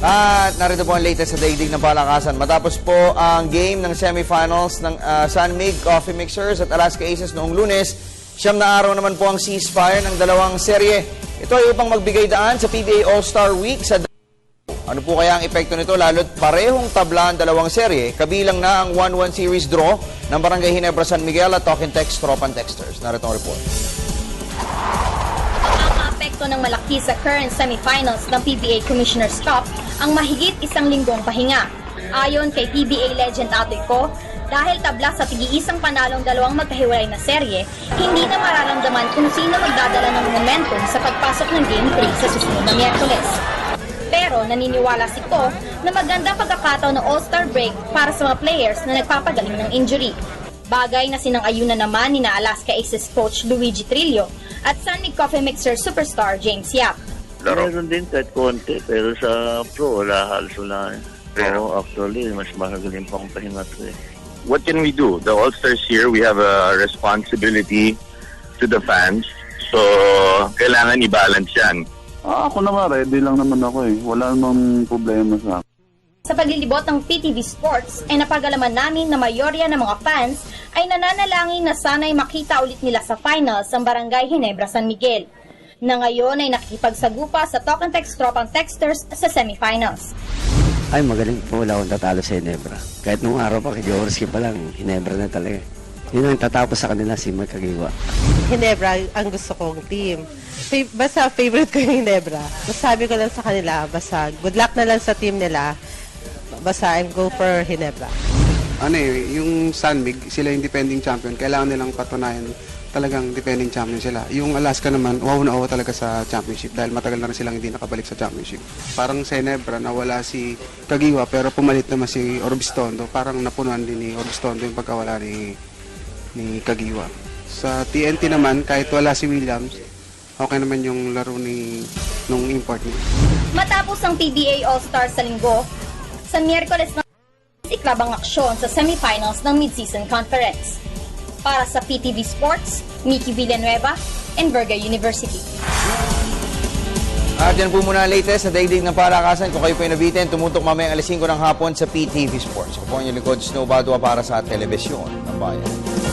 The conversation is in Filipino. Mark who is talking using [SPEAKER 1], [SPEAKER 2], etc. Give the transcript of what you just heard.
[SPEAKER 1] At narito po ang latest sa daigdig ng palakasan. Matapos po ang game ng semifinals ng San Mig Coffee Mixers at Alaska Aces noong Lunes, 9 na araw naman po ang ceasefire ng dalawang serye. Ito ay upang magbigay daan sa PBA All-Star Week sa ano po kaya ang epekto nito lalo't parehong tabla ang dalawang serye, kabilang na ang 1-1 series draw ng Barangay Ginebra San Miguel at Talking Text Tropan Texters. Narito ang report.
[SPEAKER 2] Epekto ng malaki sa current semifinals ng PBA Commissioner's Cup ang mahigit isang linggong pahinga. Ayon kay PBA legend Atoy Co, dahil tabla sa tig-iisang panalong dalawang magkahiwalay na serye, hindi na mararamdaman kung sino magdadala ng momentum sa pagpasok ng Game 3 sa susunod na Miyerkules. Pero naniniwala si Co na maganda pagkakataon ng All-Star break para sa mga players na nagpapagaling ng injury. Bagay na sinang-ayunan naman ni na Alaska Aces coach Luigi Trillo at San Mig Coffee Mixer superstar James Yap.
[SPEAKER 3] Meron din kahit konti, pero sa pro wala halos wala. Pero actually, mas mahagaling pang pahinga to eh.
[SPEAKER 4] What can we do? The All-Stars here, we have a responsibility to the fans. So, kailangan i-balance yan.
[SPEAKER 5] Ako naman, ready lang naman ako eh. Wala namang problema sa akin.
[SPEAKER 2] Sa paglilibot ng PTV Sports ay napagalaman namin na mayorya ng mga fans ay nananalangin na sana'y makita ulit nila sa finals ang Barangay Ginebra San Miguel, na ngayon ay nakikipagsagupa sa Talk and Text Tropang Texters sa semifinals.
[SPEAKER 6] Ay, magaling po. Wala akong tatalo sa Ginebra. Kahit nung araw pa, kay Jaworski pa lang, Ginebra na talaga. Yun ang tatapos sa kanila, si Mark Kagiwa.
[SPEAKER 7] Ginebra ang gusto kong team. Basta favorite ko yung Ginebra. Masabi ko lang sa kanila, basta good luck na lang sa team nila. Basta I'm go for Ginebra.
[SPEAKER 8] Ano eh, yung San Mig, sila yung defending champion. Kailangan nilang patunayan talagang defending champion sila. Yung Alaska naman, wow na wow talaga sa championship dahil matagal na rin silang hindi nakabalik sa championship. Parang sa Ginebra, nawala si Kagiwa pero pumalit naman si Orbistondo. Parang napunuan din ni Orbistondo yung pagkawala ni Kagiwa. Sa TNT naman, kahit wala si Williams, okay naman yung laro nung import niya.
[SPEAKER 2] Matapos ang PBA All-Star sa linggo, sa Miyerkules na iklabang aksyon sa semifinals ng Mid-Season Conference. Para sa PTV Sports, Mickey Villanueva, Enverga University.
[SPEAKER 1] At yan po muna ang latest sa daigdig ng palakasan. Kung kayo po yung nabitin, tumutok mamayang alas 5 ng hapon sa PTV Sports. Ako po ang inyong lingkod, Snow Badua para sa Telebisyon ng Bayan.